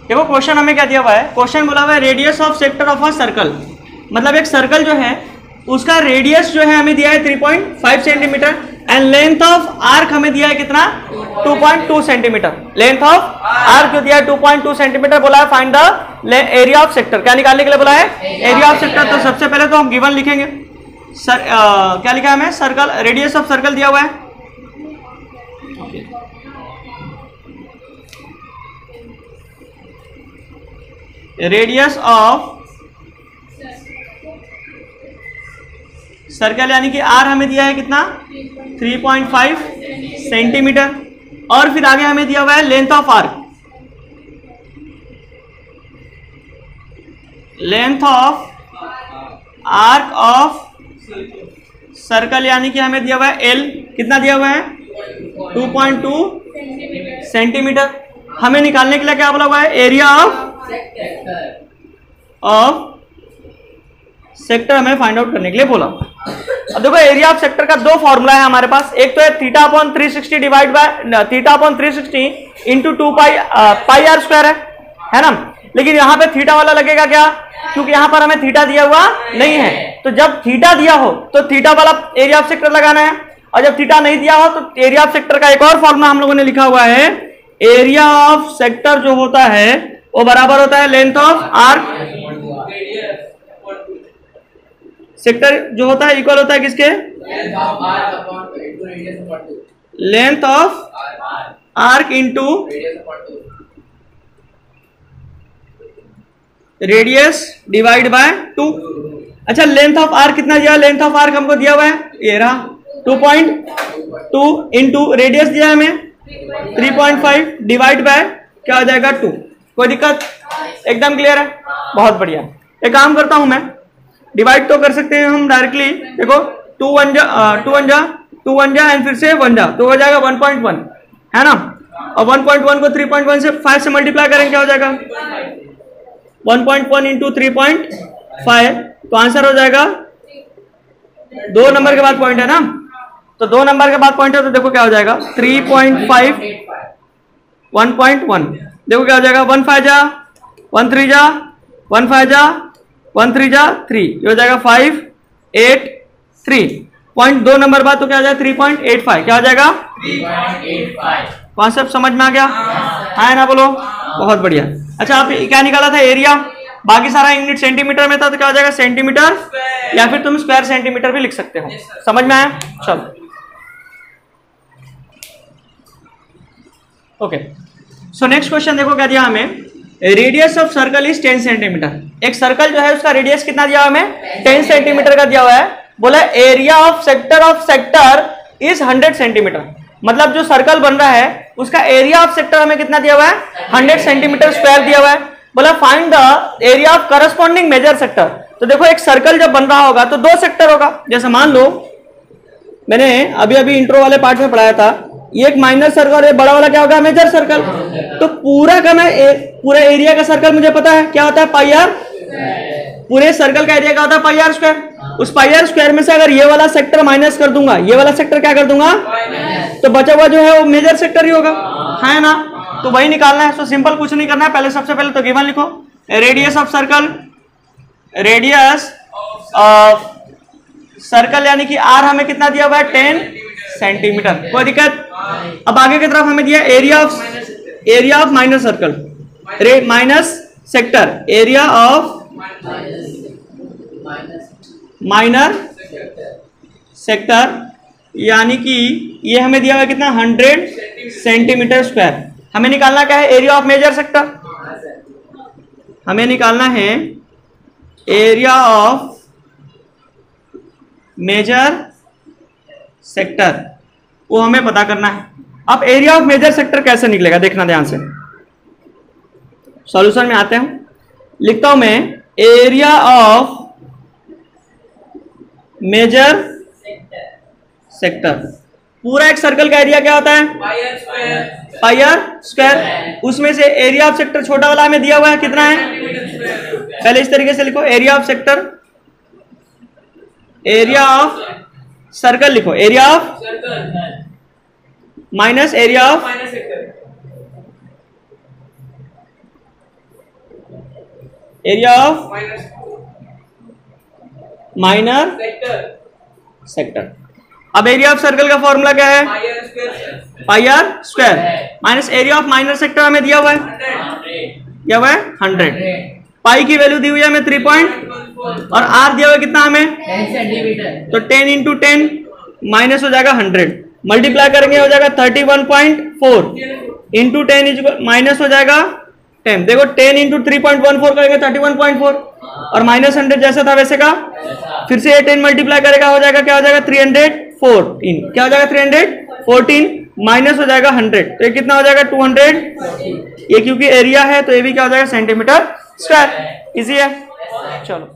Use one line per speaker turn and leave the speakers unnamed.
देखो क्वेश्चन हमें क्या दिया हुआ है, क्वेश्चन बोला हुआ है radius of sector of a circle, मतलब एक सर्कल जो है उसका रेडियस जो है हमें दिया है 3.5 centimetre and length of arc हमें दिया है कितना 2.2 सेंटीमीटर। लेंथ ऑफ आर्क जो दिया है 2.2 सेंटीमीटर, बोला है find the area of sector. क्या निकालने के लिए बोला है? Area of sector. तो सबसे पहले तो हम गिवन लिखेंगे सर, क्या लिखा है हमें? सर्कल, रेडियस ऑफ सर्कल दिया हुआ है। रेडियस ऑफ सर्कल यानी कि आर हमें दिया है कितना 3.5 सेंटीमीटर, और फिर आगे हमें दिया हुआ है length of arc. Length of arc of circle यानी कि हमें दिया हुआ है एल, कितना दिया हुआ है 2.2 सेंटीमीटर। हमें निकालने के लिए क्या बोला हुआ है? एरिया ऑफ सेक्टर हमें फाइंड आउट करने के लिए बोला। अब देखो एरिया ऑफ सेक्टर का दो फॉर्मूला है हमारे पास, एक तो है theta upon 360 divide by theta upon 360 into 2 pi r square है ना। लेकिन यहाँ पे थीटा वाला लगेगा क्या? क्योंकि यहाँ पर हमें थीटा दिया हुआ नहीं है, तो जब थीटा दिया हो तो थीटा वाला एरिया ऑफ सेक्टर लगाना है, और जब थीटा नहीं दिया हो तो एरिया ऑफ सेक्टर का एक और फॉर्मूला हम लोगों ने लिखा हुआ है, एरिया ऑफ सेक्टर जो होता है वो बराबर होता है लेंथ ऑफ आर्क। सेक्टर जो होता है इक्वल होता है किसके? Length of arc into radius divide by 2। अच्छा लेंथ ऑफ आर्क कितना दिया? लेंथ ऑफ आर्क हमको दिया हुआ है ये रहा 2.2 इंटू रेडियस दिया है हमें 3.5 डिवाइड बाय क्या हो जाएगा 2। कोई दिक्कत? एकदम क्लियर है, बहुत बढ़िया। एक काम करता हूं मैं, डिवाइड तो कर सकते हैं हम डायरेक्टली। देखो 2 1 जा एंड फिर से 1 जा तो हो जाएगा 1.1 है ना, और 1.1 को 3.1 से 5 से मल्टीप्लाई करेंगे क्या हो जाएगा 1.1 इंटू 3.5, तो आंसर हो जाएगा 2 नंबर के बाद पॉइंट है ना, तो 2 नंबर के बाद पॉइंट है, तो देखो क्या हो जाएगा 3.5 1.1, देखो क्या हो जाएगा 1 5 जा 1 3 जा 1 5 जा 1 3 जा 3, ये हो जाएगा 5 8 3 पॉइंट 2 नंबर बाद तो क्या हो जाएगा 3.85, क्या हो जाएगा 3.85। कॉन्सेप्ट समझ में आ गया? हाँ ना, बोलो बहुत बढ़िया। अच्छा आप क्या निकाला था एरिया? बाकी सारा यूनिट सेंटीमीटर में था, तो क्या हो जाएगा सेंटीमीटर, या फिर तुम स्क्वायर सेंटीमीटर भी लिख सकते हो। समझ में आया? चलो ओके, सो नेक्स्ट क्वेश्चन देखो क्या दिया हमें, radius of circle is 10 centimetre. एक सर्कल जो है उसका रेडियस कितना दिया हमें 10 सेंटीमीटर का दिया हुआ है। बोला area of sector is 100 centimetre, मतलब जो सर्कल बन रहा है उसका एरिया ऑफ सेक्टर हमें कितना दिया हुआ है 100 सेंटीमीटर स्क्वायर दिया हुआ है। बोला find the area of corresponding major sector. तो देखो एक सर्कल जब बन रहा होगा तो 2 सेक्टर होगा, जैसे मान लो मैंने अभी अभी इंट्रो वाले पार्ट में पढ़ाया था, ये एक माइनर सर्कल और बड़ा वाला क्या होगा मेजर सर्कल। तो पूरा का मैं पूरा एरिया का सर्कल मुझे पता है क्या होता है पाई आर, पूरे सर्कल का एरिया क्या होता है पाई आर स्क्वायर। उस पाई आर स्क्वायर में से अगर ये वाला सेक्टर माइनस कर दूंगा, ये वाला सेक्टर क्या कर दूंगा, तो बचा हुआ जो है वो मेजर सेक्टर ही होगा, है ना। तो वही निकालना है, तो सिंपल कुछ नहीं करना है, पहले सबसे पहले तो गिवन लिखो radius of circle, radius of circle यानी कि आर हमें कितना दिया हुआ है 10 सेंटीमीटर, कोई दिक्कत। अब आगे की तरफ हमें दिया area of minor circle minus sector, area of minor sector यानी कि ये हमें दिया हुआ है कितना 100 सेंटीमीटर स्क्वायर। हमें निकालना क्या है एरिया ऑफ मेजर सेक्टर, हमें निकालना है एरिया ऑफ मेजर सेक्टर, वो हमें पता करना है। अब एरिया ऑफ मेजर सेक्टर कैसे निकलेगा देखना ध्यान से, सॉल्यूशन में आते हैं। लिखता हूं मैं एरिया ऑफ मेजर सेक्टर, पूरा एक सर्कल का एरिया क्या होता है पाई आर स्क्वायर, उसमें से एरिया ऑफ सेक्टर छोटा वाला हमें दिया हुआ है कितना है, पहले इस तरीके से लिखो area of sector, area of circle लिखो, area of minus area of area of minor sector. अब एरिया ऑफ सर्कल का फॉर्मूला क्या है? Pi r square minus area of minor sector हमें दिया हुआ है 100। पाई की वैल्यू दी हुई है हमें 3 और आर दिया हुआ है कितना हमें
10 सेंटीमीटर।
तो 10 इंटू 10 माइनस हो जाएगा 100, मल्टीप्लाई करेंगे हो जाएगा 31.4 इंटू 10 माइनस हो जाएगा 10। देखो 10 इंटू 3.14 करेंगे 31.4 और माइनस 100 जैसा था वैसे का। फिर से ये 10 मल्टीप्लाई करेगा हो जाएगा क्या हो जाएगा 314। क्या हो जाएगा 314 माइनस हो जाएगा 100 तो ये कितना हो जाएगा 200। ये क्योंकि एरिया है तो ये भी क्या हो जाएगा सेंटीमीटर स्क्वायर। इजी है। चलो